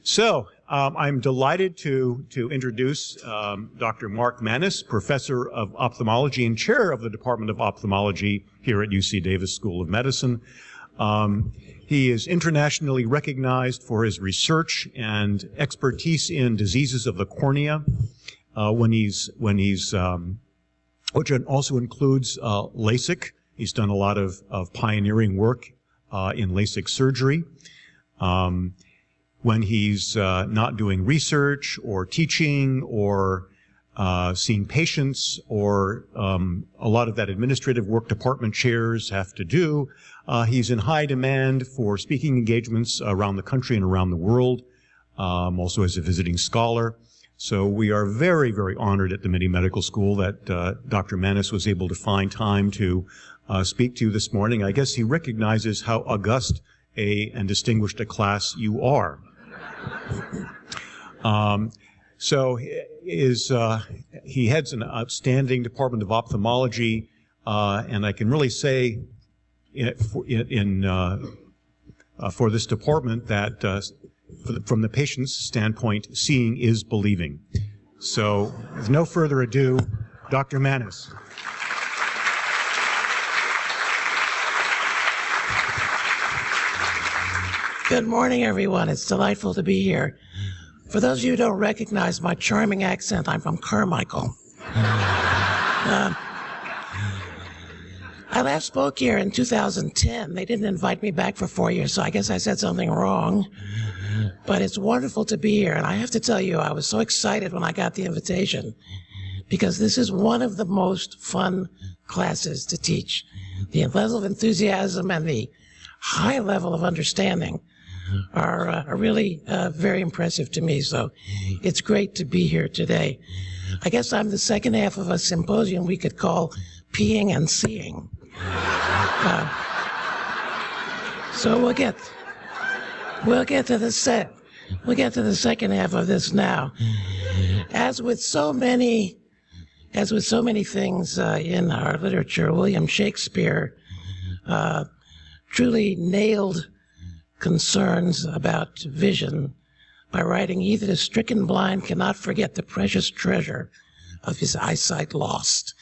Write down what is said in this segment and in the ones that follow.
So I'm delighted to introduce Dr. Mark Mannis, Professor of Ophthalmology and Chair of the Department of Ophthalmology here at UC Davis School of Medicine. He is internationally recognized for his research and expertise in diseases of the cornea, which also includes LASIK. He's done a lot of pioneering work in LASIK surgery. When he's not doing research or teaching or seeing patients or a lot of that administrative work department chairs have to do, he's in high demand for speaking engagements around the country and around the world, also as a visiting scholar. So we are very, very honored at the Midi Medical School that Dr. Mannis was able to find time to speak to you this morning. I guess he recognizes how august and distinguished a class you are. So he heads an outstanding Department of Ophthalmology, and I can really say for this department that from the patient's standpoint, seeing is believing. So with no further ado, Dr. Mannis. Good morning, everyone. It's delightful to be here. For those of you who don't recognize my charming accent, I'm from Carmichael. I last spoke here in 2010. They didn't invite me back for 4 years, so I guess I said something wrong. But it's wonderful to be here, and I have to tell you, I was so excited when I got the invitation because this is one of the most fun classes to teach. The level of enthusiasm and the high level of understanding are really very impressive to me, so it's great to be here today. I guess I'm the second half of a symposium we could call Peeing and Seeing. So we'll get to the second half of this now. As with so many things in our literature, William Shakespeare truly nailed concerns about vision by writing, "He that is stricken blind cannot forget the precious treasure of his eyesight lost."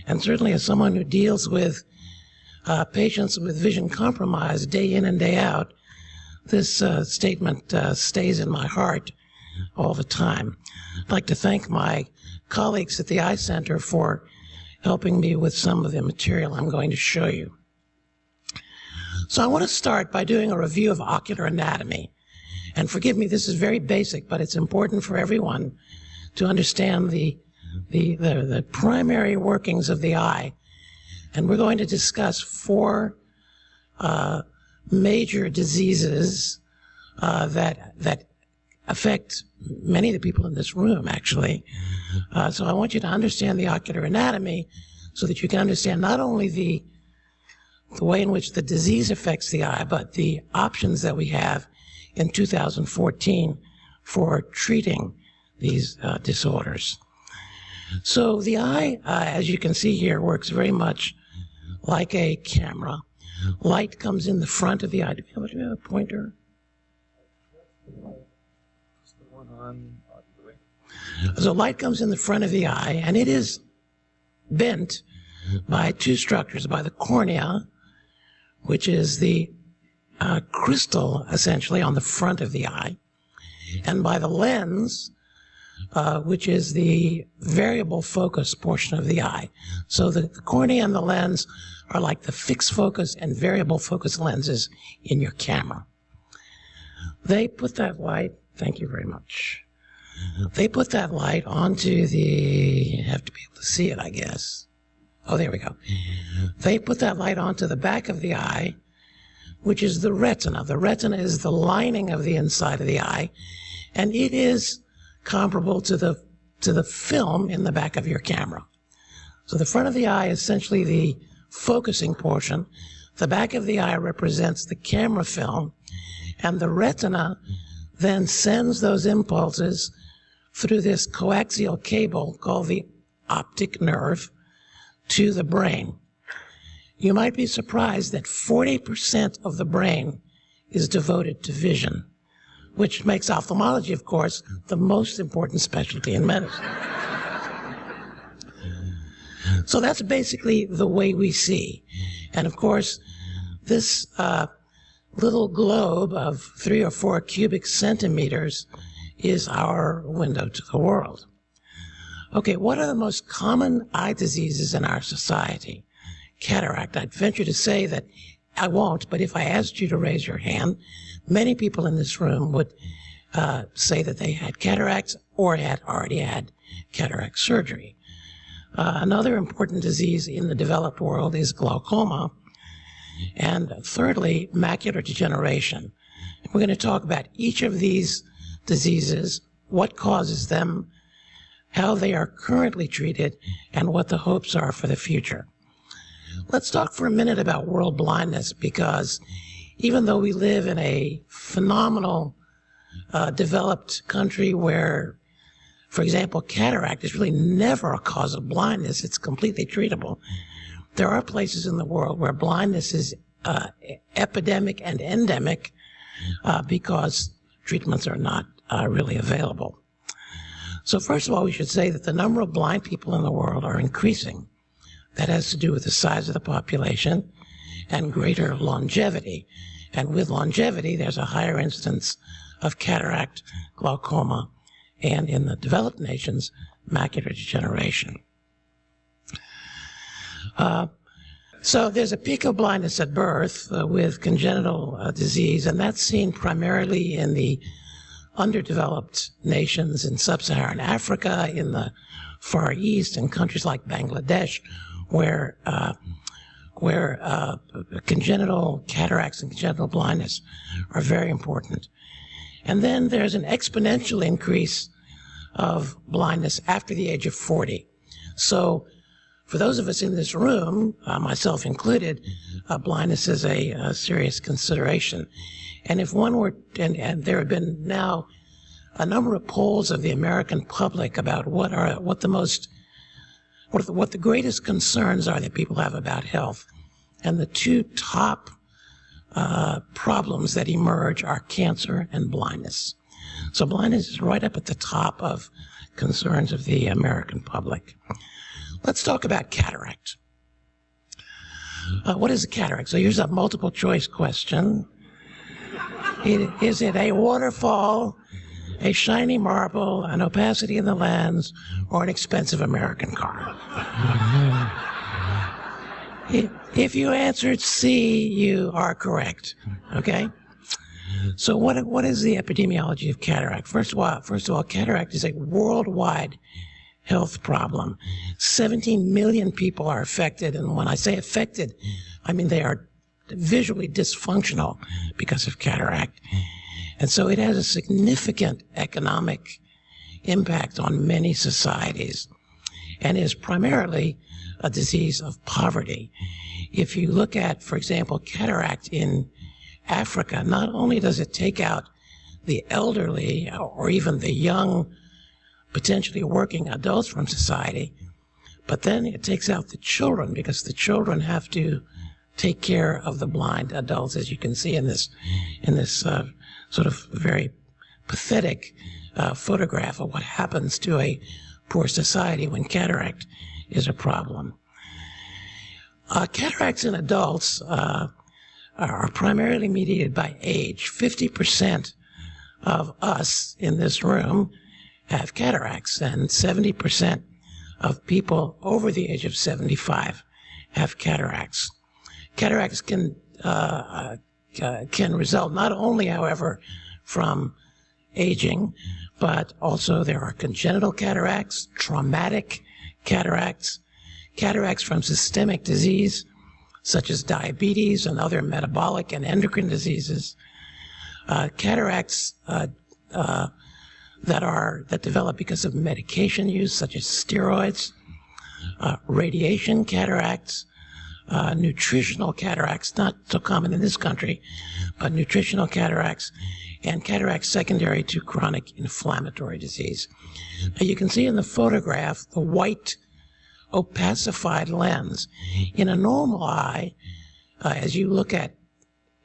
And certainly as someone who deals with patients with vision compromise day in and day out, this statement stays in my heart all the time. I'd like to thank my colleagues at the Eye Center for helping me with some of the material I'm going to show you. So I want to start by doing a review of ocular anatomy. And forgive me, this is very basic, but it's important for everyone to understand the primary workings of the eye. And we're going to discuss 4 major diseases that affect many of the people in this room, actually. So I want you to understand the ocular anatomy so that you can understand not only the way in which the disease affects the eye, but the options that we have in 2014 for treating these disorders. So the eye, as you can see here, works very much like a camera. Light comes in the front of the eye. Do we have a pointer? So light comes in the front of the eye, and it is bent by 2 structures, by the cornea, which is the crystal, essentially, on the front of the eye, and by the lens, which is the variable focus portion of the eye. So the cornea and the lens are like the fixed focus and variable focus lenses in your camera. They put that light, thank you very much. They put that light onto the, you have to be able to see it, I guess. Oh, there we go. They put that light onto the back of the eye, which is the retina. The retina is the lining of the inside of the eye, and it is comparable to the film in the back of your camera. So the front of the eye is essentially the focusing portion. The back of the eye represents the camera film, and the retina then sends those impulses through this coaxial cable called the optic nerve to the brain. You might be surprised that 40% of the brain is devoted to vision. which makes ophthalmology, of course, the most important specialty in medicine. So that's basically the way we see. And of course, this little globe of 3 or 4 cubic centimeters is our window to the world. Okay, what are the most common eye diseases in our society? Cataract. I'd venture to say that I won't, but if I asked you to raise your hand, many people in this room would say that they had cataracts or had already had cataract surgery. Another important disease in the developed world is glaucoma. And thirdly, macular degeneration. We're going to talk about each of these diseases, what causes them, how they are currently treated, and what the hopes are for the future. Let's talk for a minute about world blindness, because even though we live in a phenomenal developed country where, for example, cataract is really never a cause of blindness, it's completely treatable, there are places in the world where blindness is epidemic and endemic because treatments are not really available. So first of all, we should say that the number of blind people in the world are increasing. That has to do with the size of the population and greater longevity. And with longevity, there's a higher incidence of cataract, glaucoma, and in the developed nations, macular degeneration. So there's a peak of blindness at birth with congenital disease, and that's seen primarily in the underdeveloped nations in sub-Saharan Africa, in the Far East, and countries like Bangladesh, where congenital cataracts and congenital blindness are very important. And then there's an exponential increase of blindness after the age of 40. So for those of us in this room, myself included, blindness is a serious consideration. And if one were, and there have been now a number of polls of the American public about what the greatest concerns are that people have about health. And the two top problems that emerge are cancer and blindness. So blindness is right up at the top of concerns of the American public. Let's talk about cataract. What is a cataract? So here's a multiple choice question. Is it a waterfall, a shiny marble, an opacity in the lens, or an expensive American car? If you answered C, you are correct. Okay? So what is the epidemiology of cataract? First of all, cataract is a worldwide health problem. 17 million people are affected, and when I say affected, I mean they are visually dysfunctional because of cataract. And so it has a significant economic impact on many societies and is primarily a disease of poverty. If you look at, for example, cataract in Africa, not only does it take out the elderly or even the young, potentially working adults from society, but then it takes out the children, because the children have to take care of the blind adults, as you can see in this sort of very pathetic photograph of what happens to a poor society when cataract is a problem. Cataracts in adults are primarily mediated by age. 50% of us in this room have cataracts, and 70% of people over the age of 75 have cataracts. Cataracts can result not only, however, from aging, but also there are congenital cataracts, traumatic cataracts, cataracts from systemic disease, such as diabetes and other metabolic and endocrine diseases, cataracts that develop because of medication use, such as steroids, radiation cataracts, nutritional cataracts, not so common in this country, but nutritional cataracts, and cataracts secondary to chronic inflammatory disease. Now you can see in the photograph the white opacified lens. In a normal eye, as you look at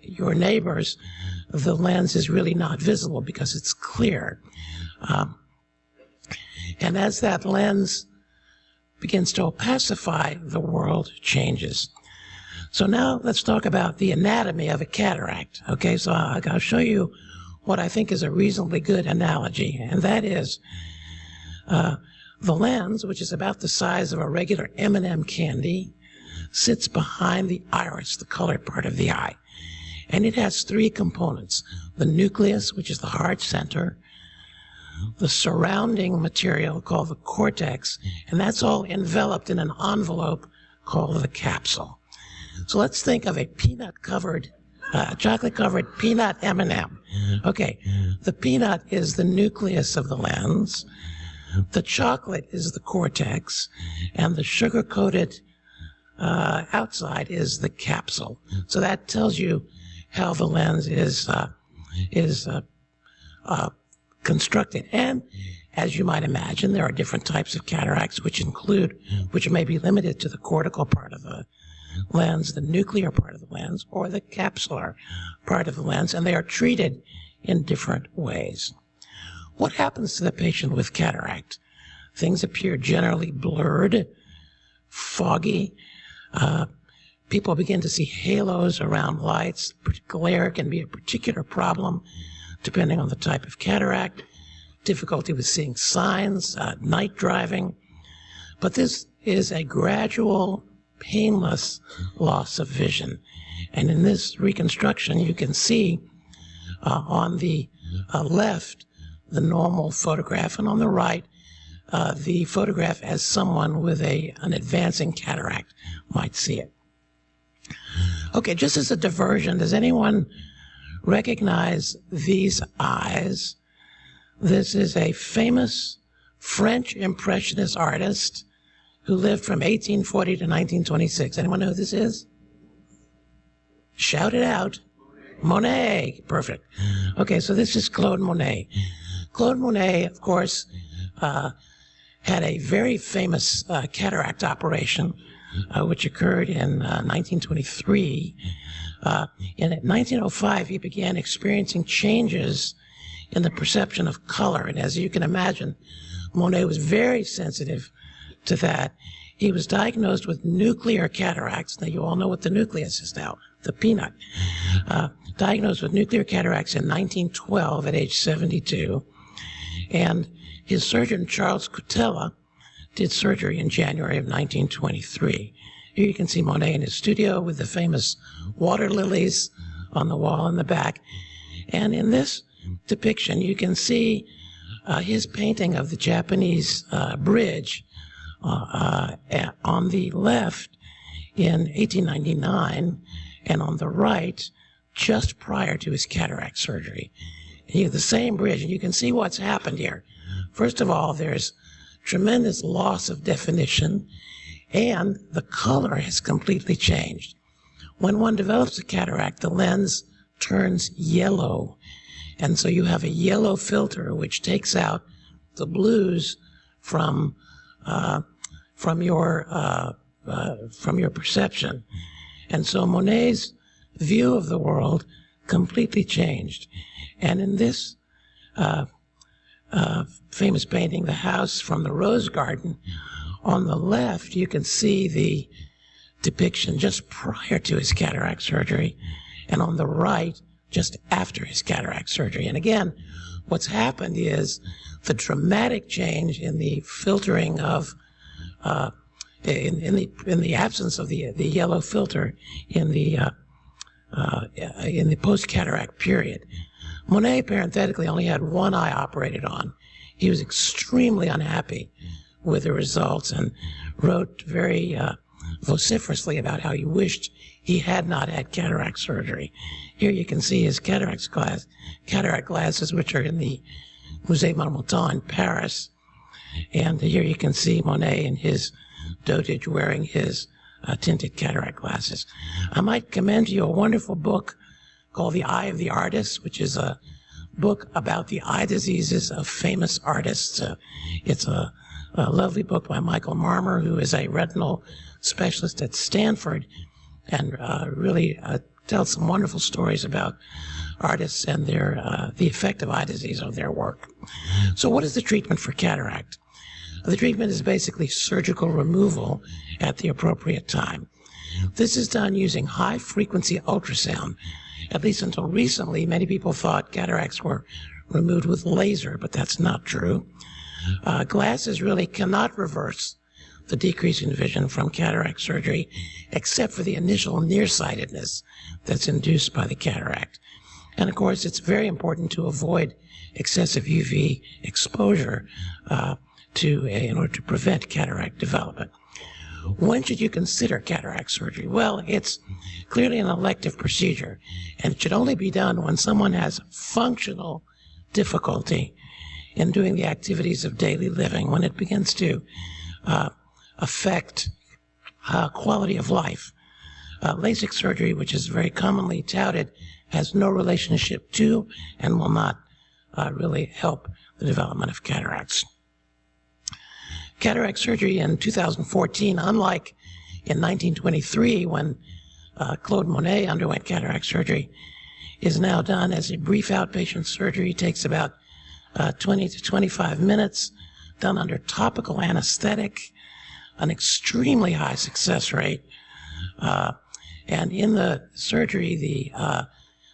your neighbors, the lens is really not visible because it's clear. And as that lens begins to opacify, the world changes. So now let's talk about the anatomy of a cataract. Okay, so I'll show you what I think is a reasonably good analogy, and that is the lens, which is about the size of a regular M&M candy, sits behind the iris, the colored part of the eye. And it has three components: the nucleus, which is the heart center, the surrounding material called the cortex, and that's all enveloped in an envelope called the capsule. So let's think of a peanut-covered, chocolate-covered peanut M&M. Okay, the peanut is the nucleus of the lens, the chocolate is the cortex, and the sugar-coated outside is the capsule. So that tells you how the lens is constructed. And as you might imagine, there are different types of cataracts which may be limited to the cortical part of the lens, the nuclear part of the lens, or the capsular part of the lens, and they are treated in different ways. What happens to the patient with cataract? Things appear generally blurred, foggy. People begin to see halos around lights. Glare can be a particular problem depending on the type of cataract. Difficulty with seeing signs, night driving. But this is a gradual, painless loss of vision. And in this reconstruction, you can see on the left the normal photograph, and on the right the photograph as someone with an advancing cataract might see it. Okay, just as a diversion, does anyone recognize these eyes? This is a famous French Impressionist artist who lived from 1840 to 1926. Anyone know who this is? Shout it out. Monet. Perfect. Okay, so this is Claude Monet. Claude Monet, of course, had a very famous cataract operation which occurred in 1923. And in 1905, he began experiencing changes in the perception of color. And as you can imagine, Monet was very sensitive to that. He was diagnosed with nuclear cataracts. Now, you all know what the nucleus is now, the peanut. Diagnosed with nuclear cataracts in 1912 at age 72. And his surgeon, Charles Cutella, did surgery in January of 1923. Here you can see Monet in his studio with the famous water lilies on the wall in the back. And in this depiction, you can see his painting of the Japanese bridge on the left in 1899, and on the right just prior to his cataract surgery. And you have the same bridge, and you can see what's happened here. First of all, there's tremendous loss of definition, and the color has completely changed. When one develops a cataract, the lens turns yellow, and so you have a yellow filter which takes out the blues from your perception. And so Monet's view of the world completely changed. And in this famous painting, The House from the Rose Garden, on the left you can see the depiction just prior to his cataract surgery, and on the right just after his cataract surgery. And again, what's happened is the dramatic change in the filtering of in the absence of the yellow filter in the post-cataract period. Monet parenthetically only had one eye operated on. He was extremely unhappy with the results and wrote very vociferously about how he wished he had not had cataract surgery. Here you can see his cataract glasses, which are in the Musée Monumental in Paris. And here you can see Monet in his dotage wearing his tinted cataract glasses. I might commend to you a wonderful book called The Eye of the Artist, which is a book about the eye diseases of famous artists. It's a lovely book by Michael Marmer, who is a retinal specialist at Stanford, and really tells some wonderful stories about artists and their the effect of eye disease on their work. So what is the treatment for cataract? The treatment is basically surgical removal at the appropriate time. This is done using high-frequency ultrasound. At least until recently, many people thought cataracts were removed with laser, but that's not true. Glasses really cannot reverse the decrease in vision from cataract surgery, except for the initial nearsightedness that's induced by the cataract. And of course, it's very important to avoid excessive UV exposure in order to prevent cataract development. When should you consider cataract surgery? Well, it's clearly an elective procedure, and it should only be done when someone has functional difficulty in doing the activities of daily living, when it begins to affect quality of life. LASIK surgery, which is very commonly touted, has no relationship to and will not really help the development of cataracts. Cataract surgery in 2014, unlike in 1923 when Claude Monet underwent cataract surgery, is now done as a brief outpatient surgery. It takes about 20 to 25 minutes, done under topical anesthetic, an extremely high success rate. And in the surgery, the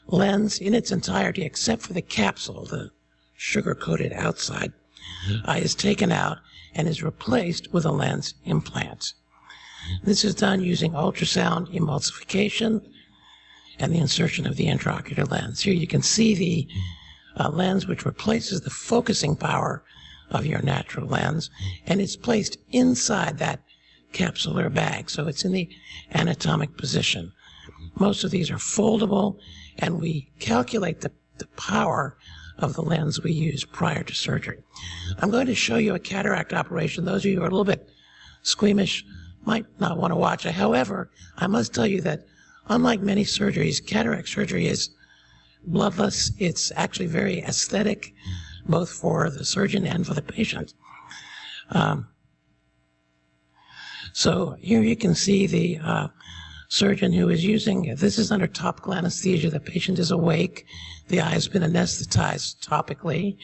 lens in its entirety, except for the capsule, the sugar-coated outside, is taken out and is replaced with a lens implant. This is done using ultrasound emulsification and the insertion of the intraocular lens. Here you can see the lens which replaces the focusing power of your natural lens, and it's placed inside that capsular bag, so it's in the anatomic position. Most of these are foldable, and we calculate the power of the lens we use prior to surgery. I'm going to show you a cataract operation. Those of you who are a little bit squeamish might not want to watch it. However, I must tell you that unlike many surgeries, cataract surgery is bloodless. It's actually very aesthetic, both for the surgeon and for the patient. So here you can see the surgeon who is using, this is under topical anesthesia. The patient is awake. The eye has been anesthetized topically.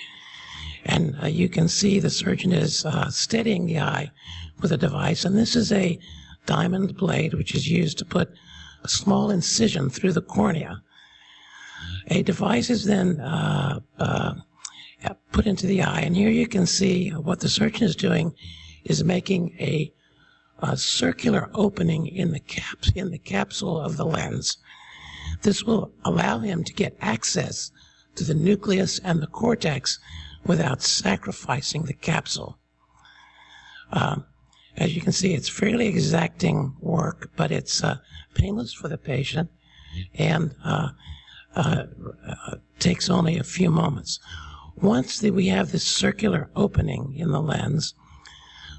And you can see the surgeon is steadying the eye with a device. And this is a diamond blade, which is used to put a small incision through the cornea. A device is then put into the eye. And here you can see what the surgeon is doing is making a circular opening in the capsule of the lens. This will allow him to get access to the nucleus and the cortex without sacrificing the capsule. As you can see, it's fairly exacting work, but it's painless for the patient and takes only a few moments. Once we have this circular opening in the lens,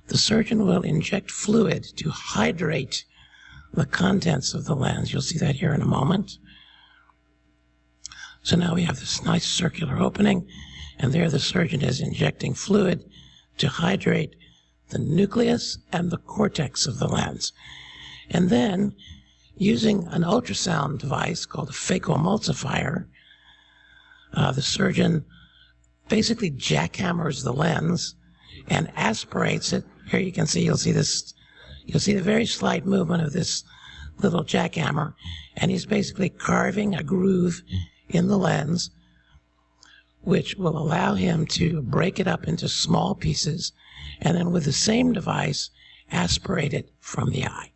the surgeon will inject fluid to hydrate the contents of the lens. You'll see that here in a moment. So now we have this nice circular opening, and there the surgeon is injecting fluid to hydrate the nucleus and the cortex of the lens. And then, using an ultrasound device called a phacoemulsifier, the surgeon basically jackhammers the lens and aspirates it. Here you can see, you'll see the very slight movement of this little jackhammer, and he's basically carving a groove in the lens, which will allow him to break it up into small pieces, and then with the same device, aspirate it from the eye.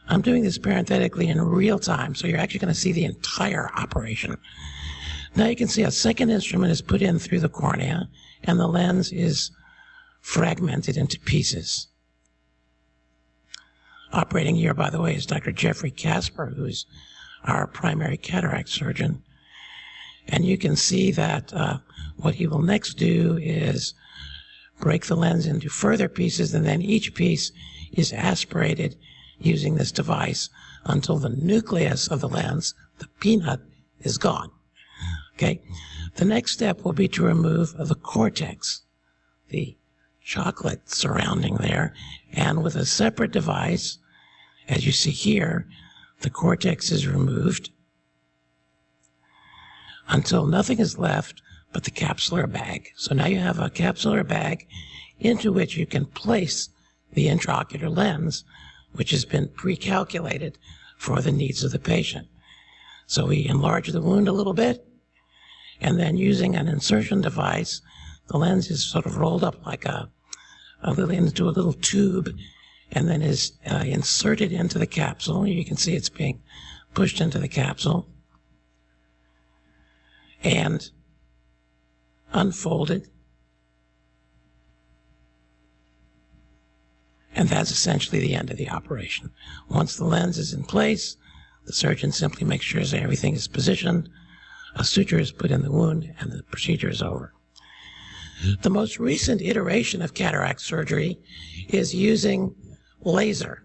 I'm doing this parenthetically in real time, so you're actually going to see the entire operation. Now you can see a second instrument is put in through the cornea, and the lens is fragmented into pieces. Operating here, by the way, is Dr. Jeffrey Casper, who's our primary cataract surgeon. And you can see that what he will next do is break the lens into further pieces, and then each piece is aspirated using this device until the nucleus of the lens, the peanut, is gone. Okay? The next step will be to remove the cortex, the chocolate surrounding there, and with a separate device, as you see here, the cortex is removed until nothing is left but the capsular bag. So now you have a capsular bag into which you can place the intraocular lens, which has been pre-calculated for the needs of the patient. So we enlarge the wound a little bit, and then using an insertion device, the lens is sort of rolled up like into a little tube, and then is inserted into the capsule. You can see it's being pushed into the capsule and unfolded. And that's essentially the end of the operation. Once the lens is in place, the surgeon simply makes sure that everything is positioned, a suture is put in the wound, and the procedure is over. The most recent iteration of cataract surgery is using laser.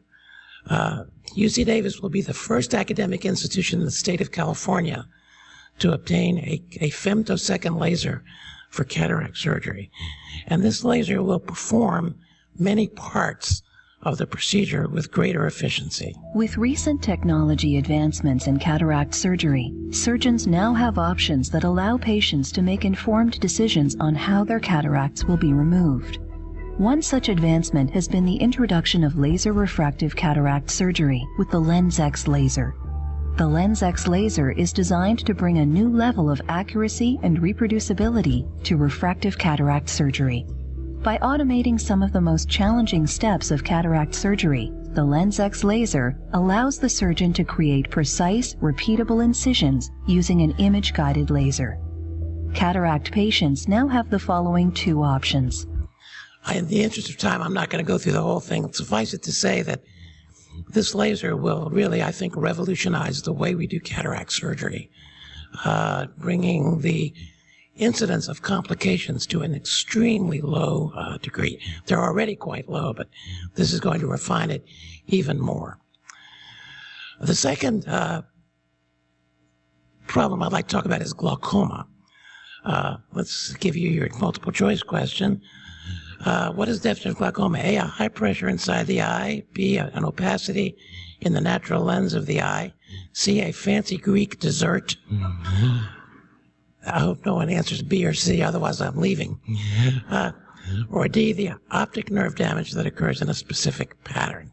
UC Davis will be the first academic institution in the state of California to obtain a femtosecond laser for cataract surgery. And this laser will perform many parts of the procedure with greater efficiency. With recent technology advancements in cataract surgery, surgeons now have options that allow patients to make informed decisions on how their cataracts will be removed. One such advancement has been the introduction of laser refractive cataract surgery with the LensX laser. The LensX laser is designed to bring a new level of accuracy and reproducibility to refractive cataract surgery. By automating some of the most challenging steps of cataract surgery, the LensX laser allows the surgeon to create precise, repeatable incisions using an image-guided laser. Cataract patients now have the following two options. In the interest of time, I'm not going to go through the whole thing. Suffice it to say that this laser will really, I think, revolutionize the way we do cataract surgery, bringing the incidence of complications to an extremely low degree. They're already quite low, but this is going to refine it even more. The second problem I'd like to talk about is glaucoma. Let's give you your multiple choice question. What is the definition of glaucoma? A high pressure inside the eye. B, an opacity in the natural lens of the eye. C, a fancy Greek dessert. I hope no one answers B or C, otherwise I'm leaving. Or D, the optic nerve damage that occurs in a specific pattern.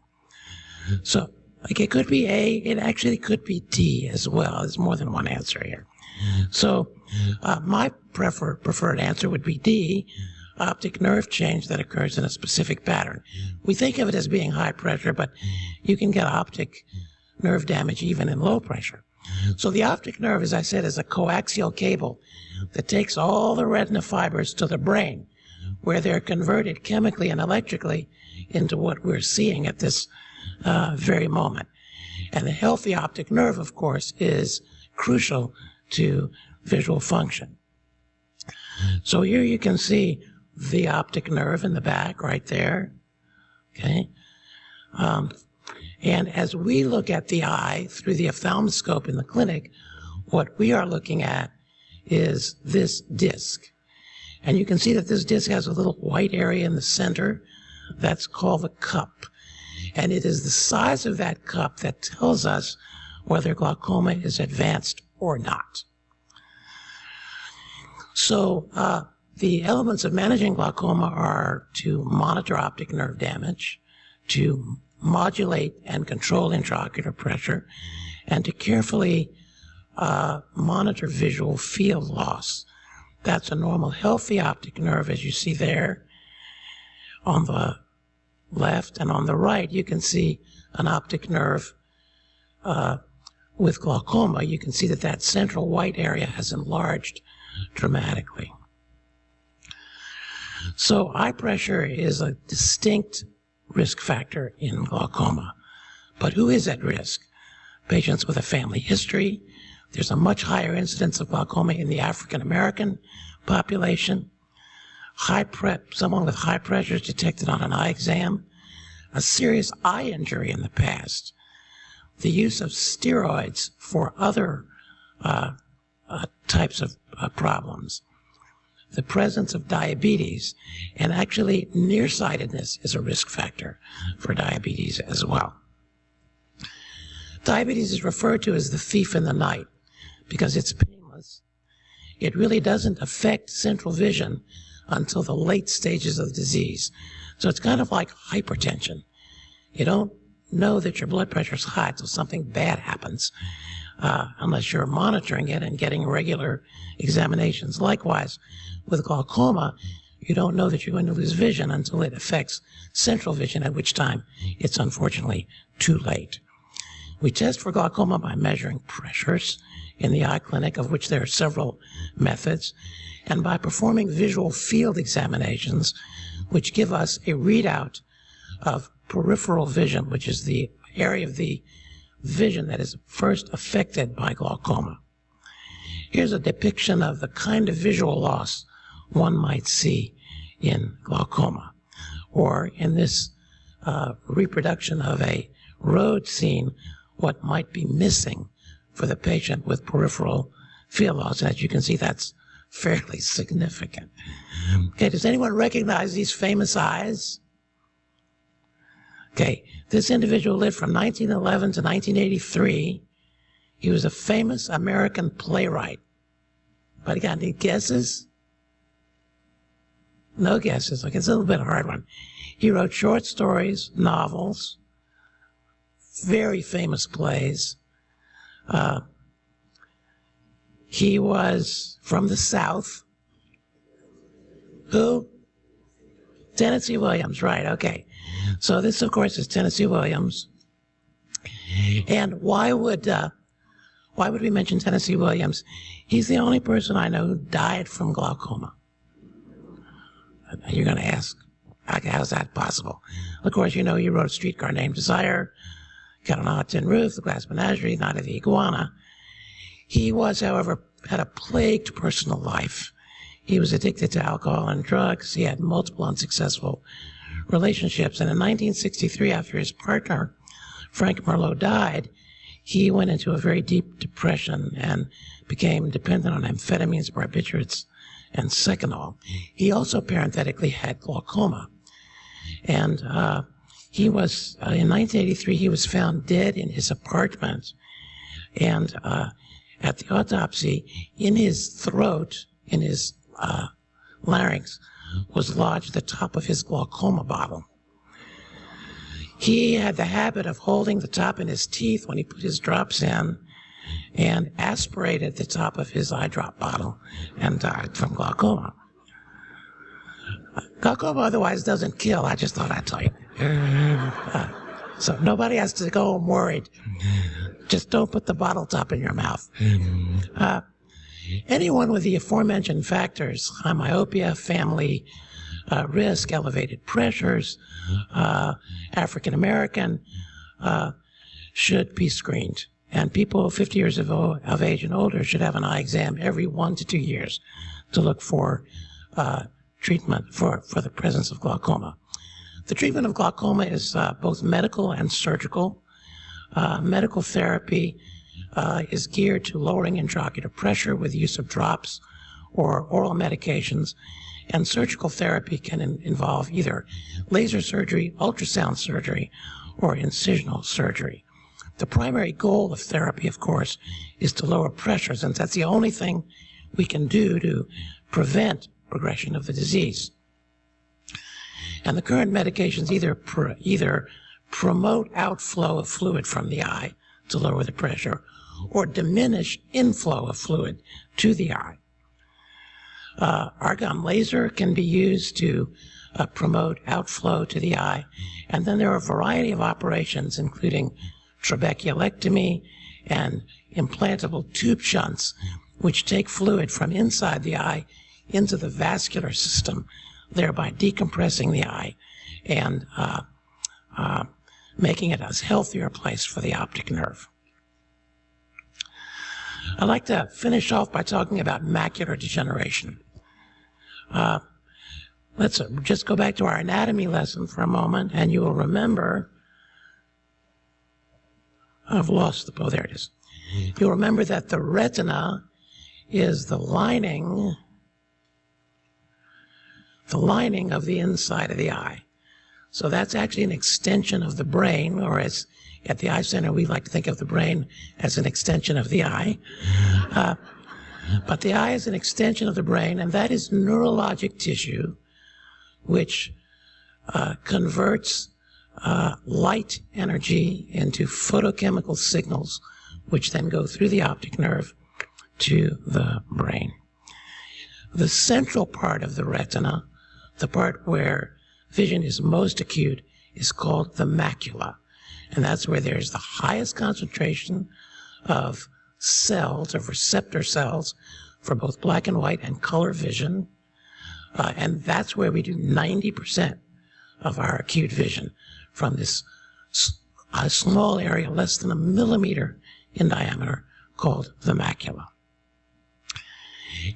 So, it could be A, it actually could be D as well. There's more than one answer here. So, my preferred answer would be D, optic nerve change that occurs in a specific pattern. We think of it as being high pressure, but you can get optic nerve damage even in low pressure. So the optic nerve, as I said, is a coaxial cable that takes all the retina fibers to the brain, where they're converted chemically and electrically into what we're seeing at this very moment. And the healthy optic nerve, of course, is crucial to visual function. So here you can see the optic nerve in the back right there. Okay. And as we look at the eye through the ophthalmoscope in the clinic, what we are looking at is this disc. And you can see that this disc has a little white area in the center. That's called the cup. And it is the size of that cup that tells us whether glaucoma is advanced or not. So the elements of managing glaucoma are to monitor optic nerve damage, to modulate and control intraocular pressure, and to carefully monitor visual field loss. That's a normal healthy optic nerve, as you see there on the left, and on the right you can see an optic nerve with glaucoma. You can see that that central white area has enlarged dramatically. So eye pressure is a distinct risk factor in glaucoma. But who is at risk? Patients with a family history. There's a much higher incidence of glaucoma in the African American population. Someone with high pressure is detected on an eye exam. A serious eye injury in the past. The use of steroids for other types of problems. The presence of diabetes, and actually nearsightedness is a risk factor for diabetes as well. Diabetes is referred to as the thief in the night because it's painless. It really doesn't affect central vision until the late stages of the disease. So it's kind of like hypertension. You don't know that your blood pressure is high until something bad happens, unless you're monitoring it and getting regular examinations. Likewise, with glaucoma, you don't know that you're going to lose vision until it affects central vision, at which time it's unfortunately too late. We test for glaucoma by measuring pressures in the eye clinic, of which there are several methods, and by performing visual field examinations, which give us a readout of peripheral vision, which is the area of the vision that is first affected by glaucoma. Here's a depiction of the kind of visual loss one might see in glaucoma, or in this reproduction of a road scene, what might be missing for the patient with peripheral field loss. And as you can see, that's fairly significant. Okay, does anyone recognize these famous eyes? Okay, this individual lived from 1911 to 1983. He was a famous American playwright. But got any guesses? No guesses. Okay, it's a little bit of a hard one. He wrote short stories, novels, very famous plays. He was from the South. Who? Tennessee Williams, right, okay. So this, of course, is Tennessee Williams. And why would we mention Tennessee Williams? He's the only person I know who died from glaucoma. You're going to ask, how's that possible? Of course, you know he wrote A Streetcar Named Desire, Cat on a Tin Roof, The Glass Menagerie, Night of the Iguana. He was, however, had a plagued personal life. He was addicted to alcohol and drugs. He had multiple unsuccessful relationships. And in 1963, after his partner, Frank Merlot, died, he went into a very deep depression and became dependent on amphetamines, barbiturates, and Seconal. He also parenthetically had glaucoma. And he was, in 1983, he was found dead in his apartment. And at the autopsy, in his throat, in his larynx, was lodged the top of his glaucoma bottle. He had the habit of holding the top in his teeth when he put his drops in, and aspirated the top of his eye drop bottle and died from glaucoma. Glaucoma otherwise doesn't kill. I just thought I'd tell you. So nobody has to go home worried. Just don't put the bottle top in your mouth. Anyone with the aforementioned factors, high myopia, family risk, elevated pressures, African American, should be screened. And people 50 years of age and older should have an eye exam every 1 to 2 years to look for treatment for the presence of glaucoma. The treatment of glaucoma is both medical and surgical. Medical therapy is geared to lowering intraocular pressure with use of drops or oral medications, and surgical therapy can involve either laser surgery, ultrasound surgery, or incisional surgery. The primary goal of therapy, of course, is to lower pressure, since that's the only thing we can do to prevent progression of the disease. And the current medications either promote outflow of fluid from the eye to lower the pressure, or diminish inflow of fluid to the eye. Argon laser can be used to promote outflow to the eye, and then there are a variety of operations, including trabeculectomy and implantable tube shunts, which take fluid from inside the eye into the vascular system, thereby decompressing the eye and making it a healthier place for the optic nerve. I'd like to finish off by talking about macular degeneration. Let's just go back to our anatomy lesson for a moment, and you will remember, I've lost the, oh, there it is. You'll remember that the retina is the lining of the inside of the eye. So that's actually an extension of the brain, or as At the eye center, we like to think of the brain as an extension of the eye. But the eye is an extension of the brain, and that is neurologic tissue, which converts light energy into photochemical signals, which then go through the optic nerve to the brain. The central part of the retina, the part where vision is most acute, is called the macula. And that's where there's the highest concentration of cells, of receptor cells, for both black and white and color vision. And that's where we do 90% of our acute vision, from this small area, less than a millimeter in diameter, called the macula.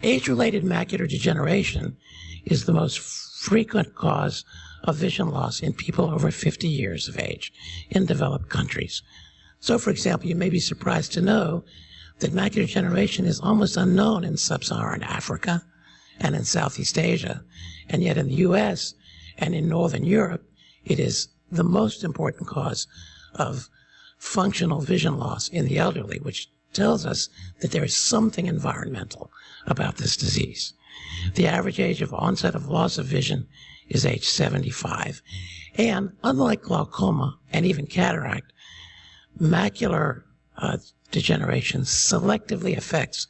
Age-related macular degeneration is the most frequent cause of vision loss in people over 50 years of age in developed countries. So, for example, you may be surprised to know that macular degeneration is almost unknown in sub-Saharan Africa and in Southeast Asia, and yet in the U.S. and in Northern Europe, it is the most important cause of functional vision loss in the elderly, which tells us that there is something environmental about this disease. The average age of onset of loss of vision is age 75. And unlike glaucoma and even cataract, macular degeneration selectively affects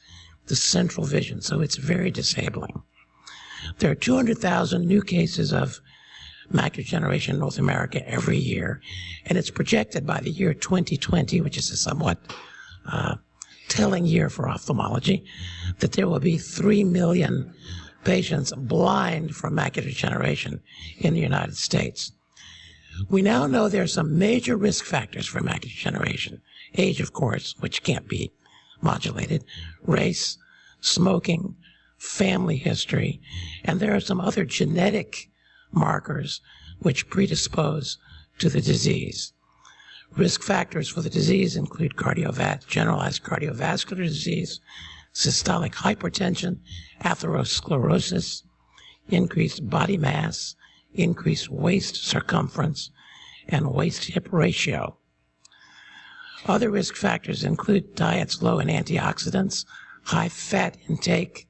the central vision, so it's very disabling. There are 200,000 new cases of macular degeneration in North America every year, and it's projected by the year 2020, which is a somewhat telling year for ophthalmology, that there will be 3 million patients blind from macular degeneration in the United States. We now know there are some major risk factors for macular degeneration. Age, of course, which can't be modulated, race, smoking, family history, and there are some other genetic markers which predispose to the disease. Risk factors for the disease include generalized cardiovascular disease, systolic hypertension, atherosclerosis, increased body mass, increased waist circumference, and waist-hip ratio. Other risk factors include diets low in antioxidants, high fat intake,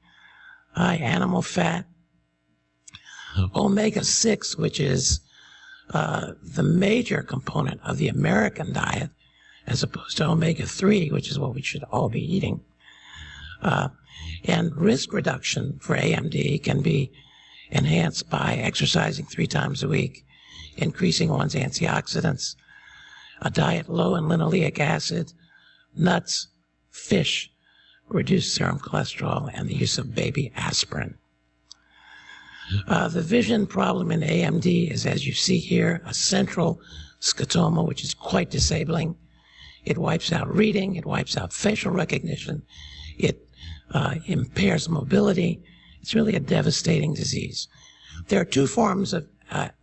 high animal fat, omega-6, which is the major component of the American diet, as opposed to omega-3, which is what we should all be eating. And risk reduction for AMD can be enhanced by exercising 3 times a week, increasing one's antioxidants, a diet low in linoleic acid, nuts, fish, reduced serum cholesterol, and the use of baby aspirin. The vision problem in AMD is, as you see here, a central scotoma, which is quite disabling. It wipes out reading, it wipes out facial recognition, it impairs mobility. It's really a devastating disease. There are 2 forms of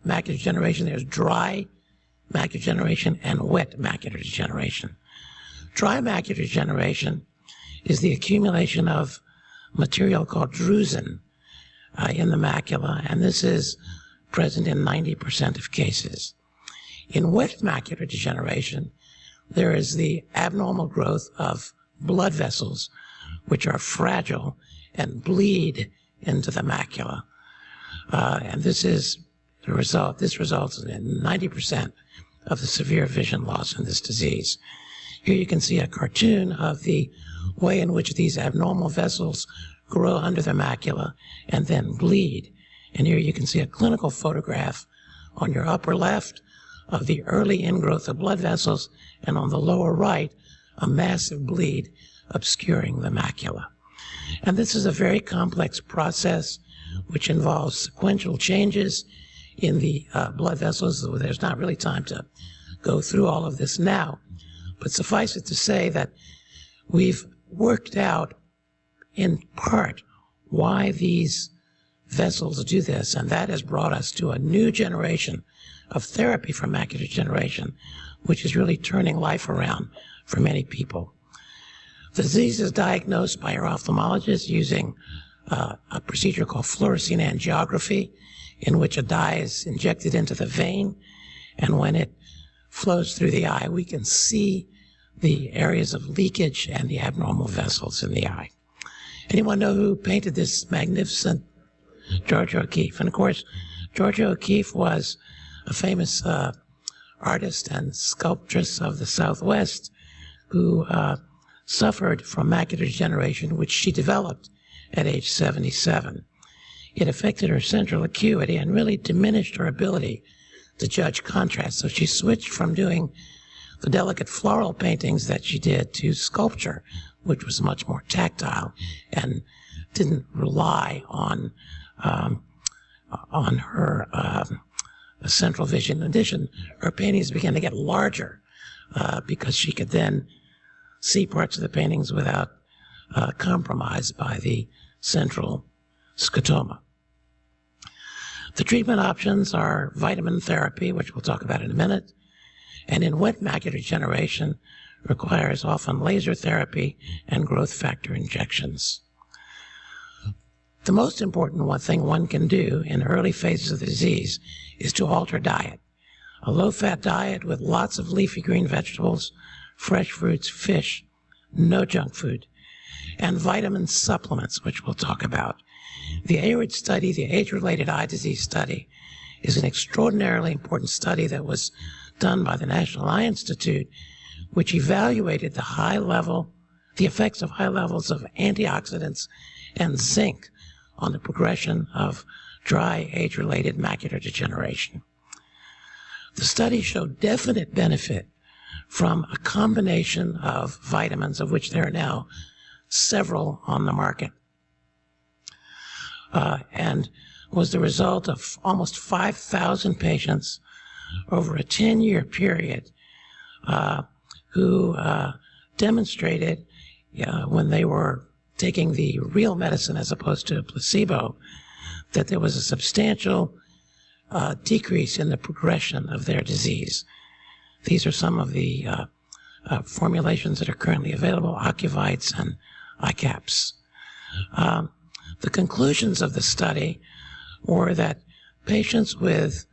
macular degeneration. There's dry macular degeneration and wet macular degeneration. Dry macular degeneration is the accumulation of material called drusen in the macula, and this is present in 90% of cases. In wet macular degeneration, there is the abnormal growth of blood vessels, which are fragile and bleed into the macula. And this is the result. This results in 90% of the severe vision loss in this disease. Here you can see a cartoon of the way in which these abnormal vessels grow under the macula and then bleed. And here you can see a clinical photograph on your upper left of the early ingrowth of blood vessels, and on the lower right, a massive bleed obscuring the macula. And this is a very complex process which involves sequential changes in the blood vessels. There's not really time to go through all of this now, but suffice it to say that we've worked out in part why these vessels do this, and that has brought us to a new generation of therapy for macular degeneration, which is really turning life around for many people. The disease is diagnosed by our ophthalmologist using a procedure called fluorescein angiography, in which a dye is injected into the vein, and when it flows through the eye, we can see the areas of leakage and the abnormal vessels in the eye. Anyone know who painted this magnificent George O'Keeffe? And of course, George O'Keeffe was a famous artist and sculptress of the Southwest who suffered from macular degeneration, which she developed at age 77. It affected her central acuity and really diminished her ability to judge contrast. So she switched from doing the delicate floral paintings that she did to sculpture, which was much more tactile and didn't rely on her central vision. In addition, her paintings began to get larger because she could then see parts of the paintings without compromise by the central scotoma. The treatment options are vitamin therapy, which we'll talk about in a minute, and in wet macular degeneration requires often laser therapy and growth factor injections. The most important thing one can do in early phases of the disease is to alter diet. A low-fat diet with lots of leafy green vegetables, fresh fruits, fish, no junk food, and vitamin supplements, which we'll talk about. The ARID study, the Age-Related Eye Disease Study, is an extraordinarily important study that was done by the National Eye Institute, which evaluated the effects of high levels of antioxidants and zinc on the progression of dry age-related macular degeneration. The study showed definite benefit from a combination of vitamins, of which there are now several on the market, and was the result of almost 5,000 patients over a 10-year period who demonstrated when they were taking the real medicine as opposed to a placebo, that there was a substantial decrease in the progression of their disease. These are some of the formulations that are currently available, Ocuvites and iCaps. The conclusions of the study were that patients with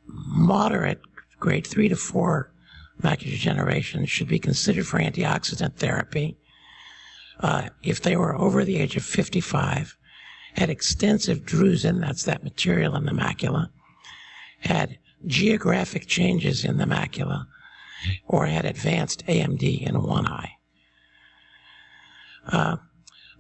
moderate grade 3 to 4 macular degeneration should be considered for antioxidant therapy if they were over the age of 55, had extensive drusen, that's that material in the macula, had geographic changes in the macula, or had advanced AMD in one eye.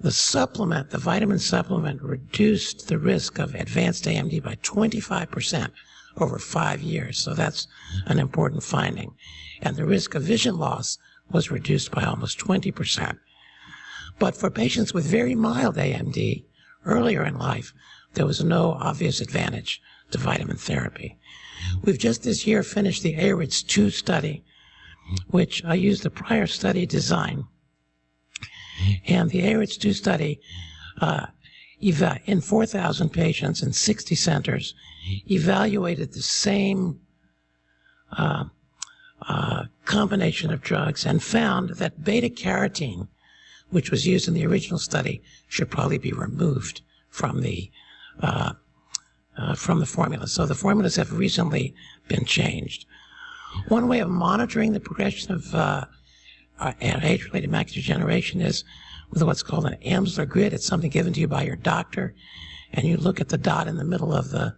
The vitamin supplement reduced the risk of advanced AMD by 25% over 5 years, so that's an important finding. And the risk of vision loss was reduced by almost 20%. But for patients with very mild AMD, earlier in life, there was no obvious advantage to vitamin therapy. We've just this year finished the ARIDS 2 study, which I used the prior study design. And the ARIDS 2 study, in 4,000 patients in 60 centers, evaluated the same combination of drugs and found that beta-carotene, which was used in the original study, should probably be removed from the formula. So the formulas have recently been changed. One way of monitoring the progression of age-related macular degeneration is with what's called an Amsler grid. It's something given to you by your doctor, and you look at the dot in the middle of the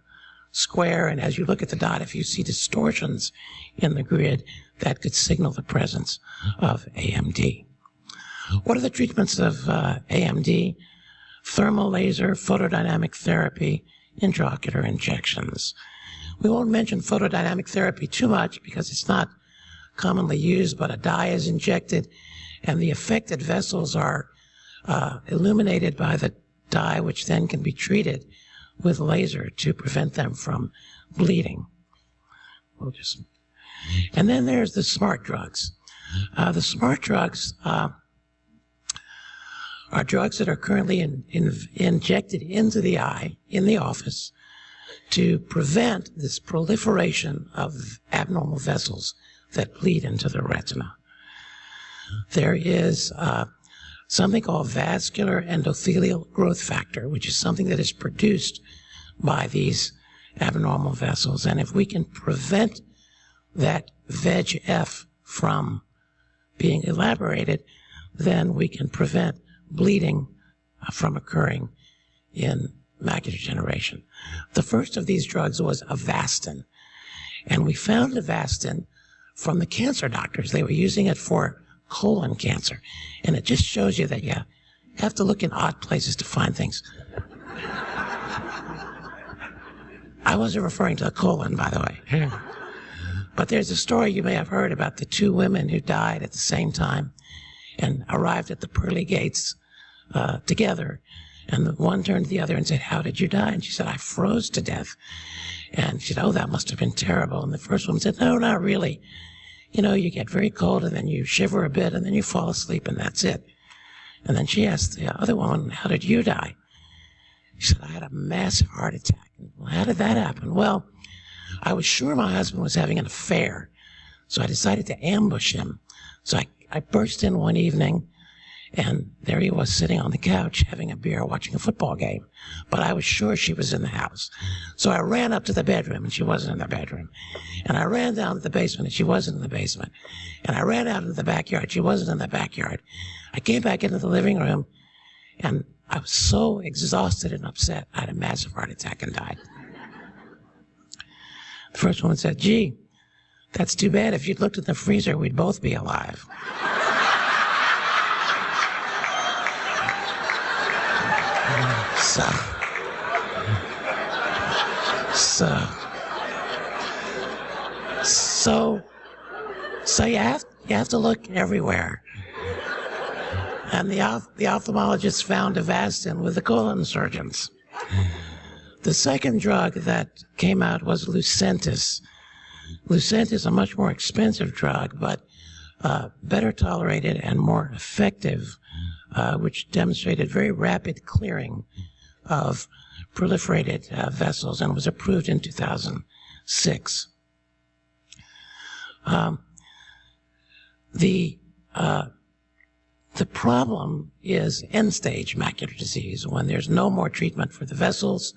square, and as you look at the dot, if you see distortions in the grid, that could signal the presence of AMD. What are the treatments of AMD? Thermal laser, photodynamic therapy, intraocular injections. We won't mention photodynamic therapy too much because it's not commonly used, but a dye is injected and the affected vessels are illuminated by the dye, which then can be treated with laser to prevent them from bleeding. And then there's the smart drugs. The smart drugs are drugs that are currently injected into the eye in the office to prevent this proliferation of abnormal vessels that bleed into the retina. There is something called vascular endothelial growth factor, which is something that is produced by these abnormal vessels. And if we can prevent that VEGF from being elaborated, then we can prevent bleeding from occurring in macular degeneration. The first of these drugs was Avastin, and we found Avastin from the cancer doctors. They were using it for colon cancer, and it just shows you that you have to look in odd places to find things. I wasn't referring to the colon, by the way. But there's a story you may have heard about the two women who died at the same time and arrived at the pearly gates together. And the one turned to the other and said, "How did you die?" And she said, "I froze to death." And she said, "Oh, that must have been terrible." And the first woman said, "No, not really. You know, you get very cold and then you shiver a bit and then you fall asleep and that's it." And then she asked the other woman, "How did you die?" She said, "I had a massive heart attack." Well, how did that happen? Well, I was sure my husband was having an affair, so I decided to ambush him. So I burst in one evening, and there he was sitting on the couch having a beer watching a football game. But I was sure she was in the house. So I ran up to the bedroom, and she wasn't in the bedroom. And I ran down to the basement, and she wasn't in the basement. And I ran out into the backyard. She wasn't in the backyard. I came back into the living room, and I was so exhausted and upset, I had a massive heart attack and died. The first woman said, "Gee, that's too bad. If you'd looked in the freezer, we'd both be alive." So you have to look everywhere. And the ophthalmologists found Avastin with the colon surgeons. The second drug that came out was Lucentis. Lucentis is a much more expensive drug, but better tolerated and more effective, which demonstrated very rapid clearing of proliferated vessels and was approved in 2006. The problem is end-stage macular disease, when there's no more treatment for the vessels,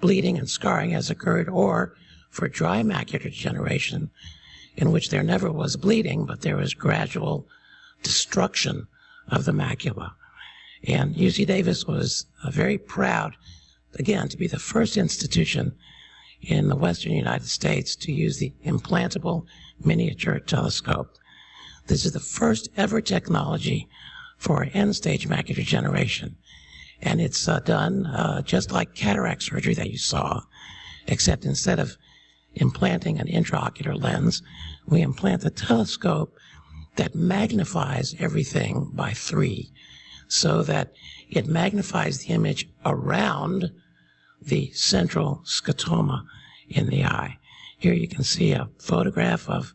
bleeding and scarring has occurred, or for dry macular degeneration, in which there never was bleeding, but there was gradual destruction of the macula. And UC Davis was very proud, again, to be the first institution in the Western United States to use the implantable miniature telescope. This is the first ever technology for end-stage macular degeneration. And it's done just like cataract surgery that you saw, except instead of implanting an intraocular lens, we implant a telescope that magnifies everything by 3, so that it magnifies the image around the central scotoma in the eye. Here you can see a photograph of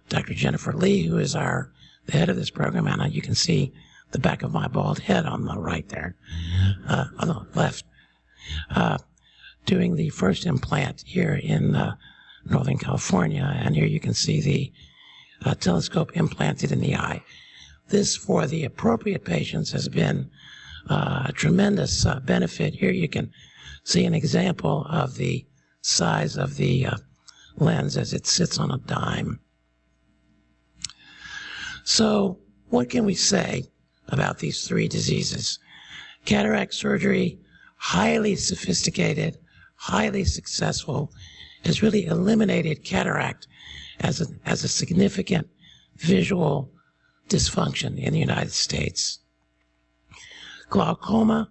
Dr. Jennifer Lee, who is the head of this program, and you can see the back of my bald head on the right there, on the left, doing the first implant here in Northern California. And here you can see the telescope implanted in the eye. This, for the appropriate patients, has been a tremendous benefit. Here you can see an example of the size of the lens as it sits on a dime. So what can we say about these 3 diseases? Cataract surgery, highly sophisticated, highly successful, has really eliminated cataract as a significant visual dysfunction in the United States. Glaucoma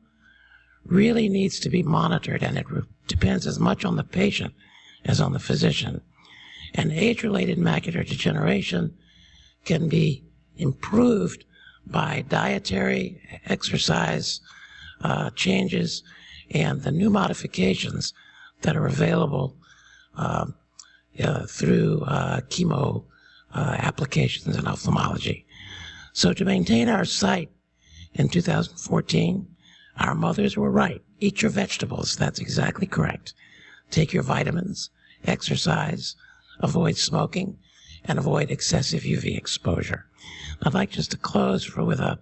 really needs to be monitored, and it depends as much on the patient as on the physician. And age-related macular degeneration can be improved by dietary, exercise changes, and the new modifications that are available through chemo applications in ophthalmology. So to maintain our sight in 2014, our mothers were right. Eat your vegetables. That's exactly correct. Take your vitamins, exercise, avoid smoking, and avoid excessive UV exposure. I'd like just to close with a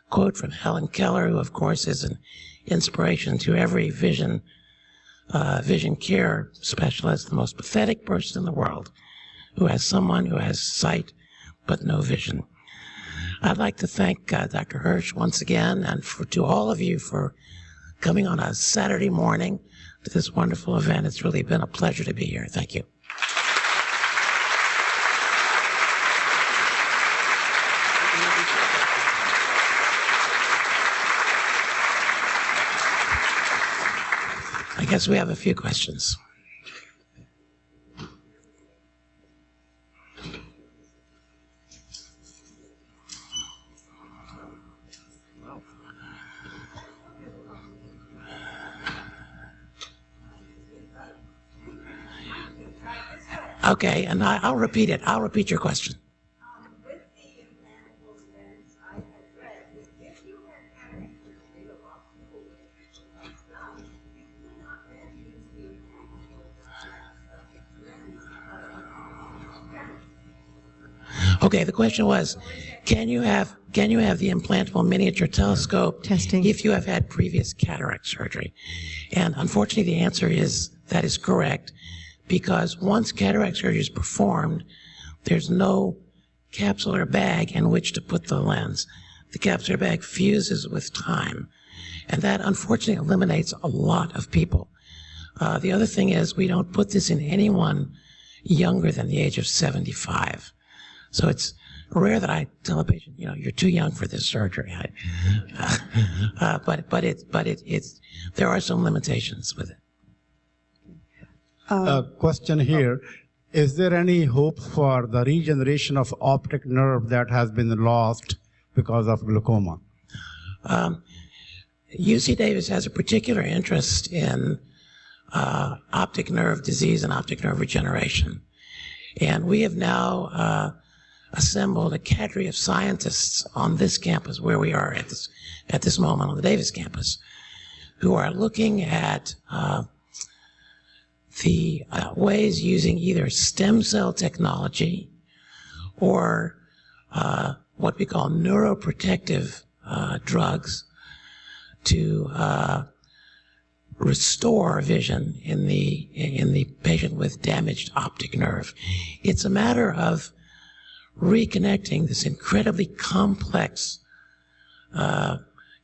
quote from Helen Keller, who of course is an inspiration to every vision care specialist, the most pathetic person in the world, who has someone who has sight but no vision. I'd like to thank Dr. Hirsch once again, and to all of you for coming on a Saturday morning to this wonderful event. It's really been a pleasure to be here. Thank you. I guess we have a few questions. Okay, and I'll repeat it. I'll repeat your question. With the implantable lens, I had read that if you had had surgery of optical lens, you could not then use the implantable lens. Okay, the question was, can you have the implantable miniature telescope Testing. if you have had previous cataract surgery? And unfortunately, the answer is that is correct, because once cataract surgery is performed, there's no capsular bag in which to put the lens. The capsular bag fuses with time, and that unfortunately eliminates a lot of people. The other thing is we don't put this in anyone younger than the age of 75. So it's rare that I tell a patient, you're too young for this surgery. But there are some limitations with it. Question here. Is there any hope for the regeneration of optic nerve that has been lost because of glaucoma? UC Davis has a particular interest in optic nerve disease and optic nerve regeneration. And we have now assembled a cadre of scientists on this campus, where we are at this moment on the Davis campus, who are looking at the ways using either stem cell technology or what we call neuroprotective drugs to restore vision in the patient with damaged optic nerve. It's a matter of reconnecting this incredibly complex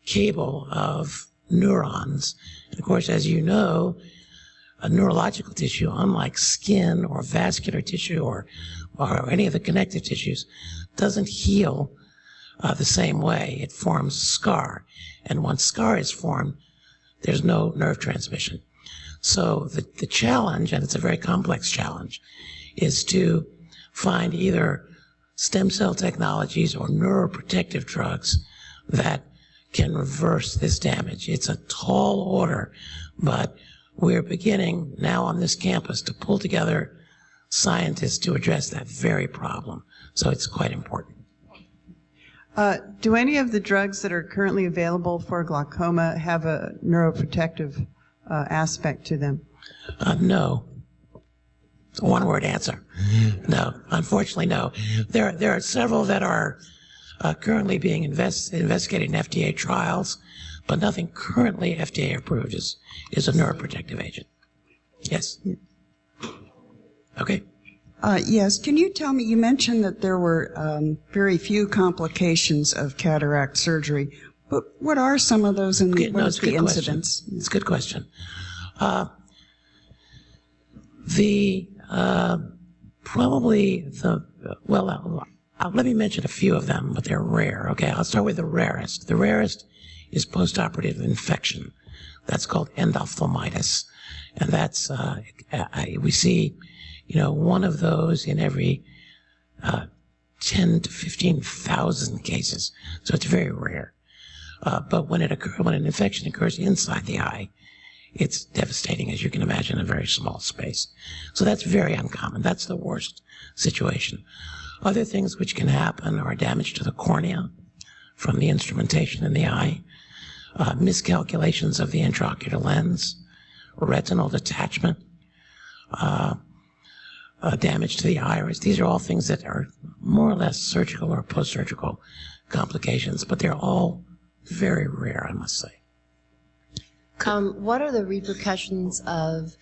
cable of neurons. And of course, as you know, a neurological tissue, unlike skin or vascular tissue or any of the connective tissues, doesn't heal the same way. It forms scar. And once scar is formed, there's no nerve transmission. So the challenge, and it's a very complex challenge, is to find either stem cell technologies or neuroprotective drugs that can reverse this damage. It's a tall order, but we're beginning now on this campus to pull together scientists to address that very problem. So it's quite important. Do any of the drugs that are currently available for glaucoma have a neuroprotective aspect to them? No. It's a one-word answer. No. Unfortunately, no. There are several that are currently being investigated in FDA trials, but nothing currently FDA approved is a neuroprotective agent. Yes. Okay. Yes. Can you tell me, you mentioned that there were very few complications of cataract surgery, but what are some of those and what is the incidence? It's a good question. Let me mention a few of them, but they're rare. Okay, I'll start with the rarest. The rarest is postoperative infection. That's called endophthalmitis. And that's, we see, one of those in every 10 to 15,000 cases. So it's very rare. But when an infection occurs inside the eye, it's devastating, as you can imagine, in a very small space. So that's very uncommon. That's the worst situation. Other things which can happen are damage to the cornea from the instrumentation in the eye, miscalculations of the intraocular lens, retinal detachment, damage to the iris. These are all things that are more or less surgical or post-surgical complications, but they're all very rare, I must say. What are the repercussions of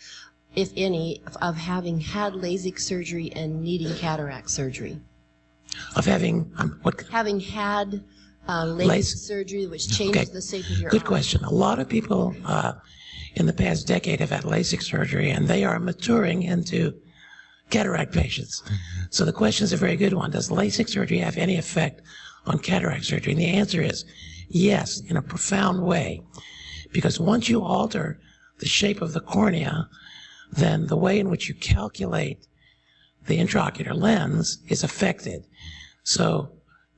if any, of having had LASIK surgery and needing cataract surgery? Of having what? Having had LASIK surgery, which changes the shape of your Good eye. question. A lot of people in the past decade have had LASIK surgery, and they are maturing into cataract patients. So the question is a very good one. Does LASIK surgery have any effect on cataract surgery? And the answer is yes, in a profound way. Because once you alter the shape of the cornea, then the way in which you calculate the intraocular lens is affected. So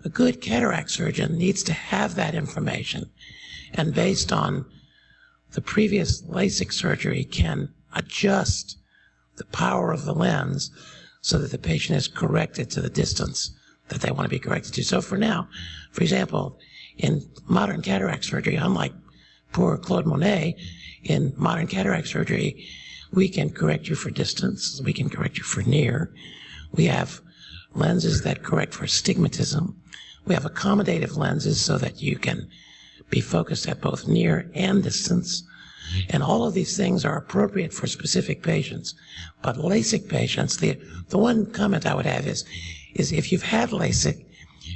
a good cataract surgeon needs to have that information, and based on the previous LASIK surgery can adjust the power of the lens so that the patient is corrected to the distance that they want to be corrected to. So for now, for example, in modern cataract surgery, unlike poor Claude Monet, in modern cataract surgery, we can correct you for distance, we can correct you for near. We have lenses that correct for astigmatism. We have accommodative lenses so that you can be focused at both near and distance. And all of these things are appropriate for specific patients. But LASIK patients, the one comment I would have is if you've had LASIK,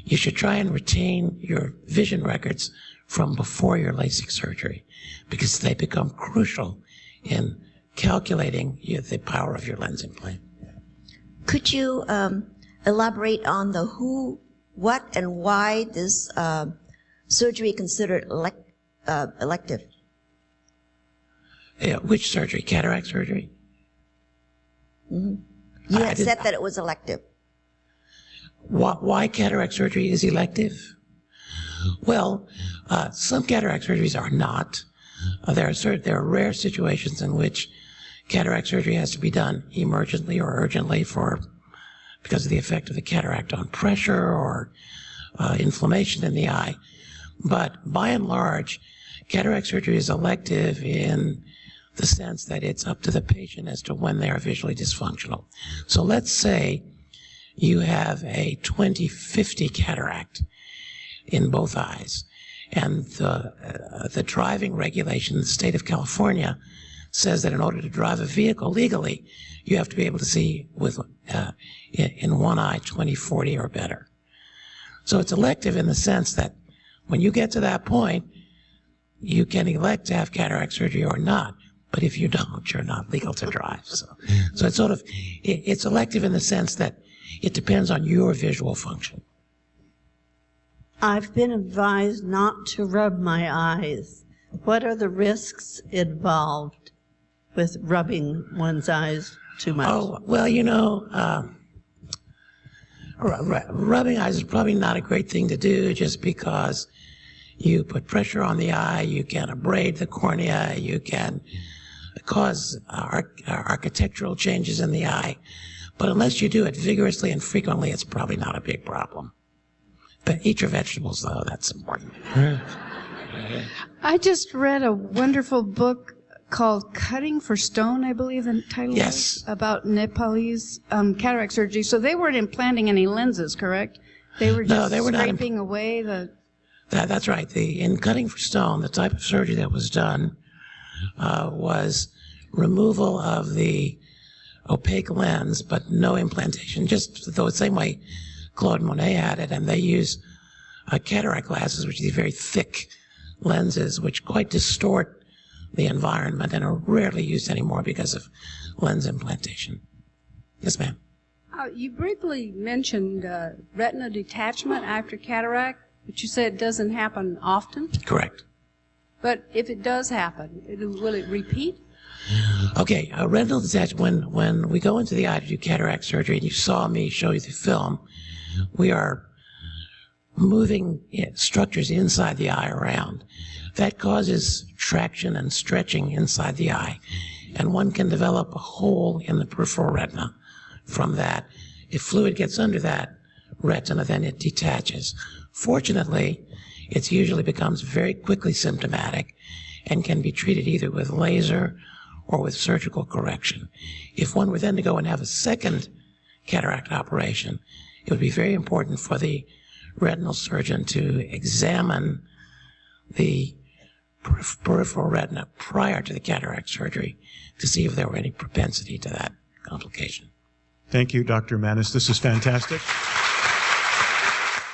you should try and retain your vision records from before your LASIK surgery, because they become crucial in calculating the power of your lens implant. Could you elaborate on the who, what, and why this surgery considered elective? Yeah, which surgery? Cataract surgery? Mm-hmm. You had said that it was elective. Why cataract surgery is elective? Well, some cataract surgeries are not. There are rare situations in which cataract surgery has to be done emergently or urgently because of the effect of the cataract on pressure or inflammation in the eye. But by and large, cataract surgery is elective in the sense that it's up to the patient as to when they are visually dysfunctional. So let's say you have a 20/50 cataract in both eyes, and the driving regulation in the state of California says that in order to drive a vehicle legally, you have to be able to see with in one eye 20/40 or better. So it's elective in the sense that when you get to that point, you can elect to have cataract surgery or not. But if you don't, you're not legal to drive. So it's sort of, it's elective in the sense that it depends on your visual function. I've been advised not to rub my eyes. What are the risks involved with rubbing one's eyes too much? Oh, well, rubbing eyes is probably not a great thing to do, just because you put pressure on the eye, you can abrade the cornea, you can cause architectural changes in the eye. But unless you do it vigorously and frequently, it's probably not a big problem. But eat your vegetables, though, that's important. I just read a wonderful book called Cutting for Stone, I believe the title is, about Nepalese cataract surgery. So they weren't implanting any lenses, correct? They were just scraping away the... That's right. In Cutting for Stone, the type of surgery that was done was removal of the opaque lens, but no implantation, just the same way Claude Monet had it. And they use cataract glasses, which are these very thick lenses, which quite distort the environment and are rarely used anymore because of lens implantation. Yes, ma'am. You briefly mentioned retina detachment after cataract, but you said it doesn't happen often? Correct. But if it does happen, will it repeat? Okay, retinal detachment, when we go into the eye to do cataract surgery, and you saw me show you the film, we are moving structures inside the eye around. That causes traction and stretching inside the eye, and one can develop a hole in the peripheral retina from that. If fluid gets under that retina, then it detaches. Fortunately, it usually becomes very quickly symptomatic and can be treated either with laser or with surgical correction. If one were then to go and have a second cataract operation, it would be very important for the retinal surgeon to examine the peripheral retina prior to the cataract surgery to see if there were any propensity to that complication. Thank you, Dr. Mannis. This is fantastic.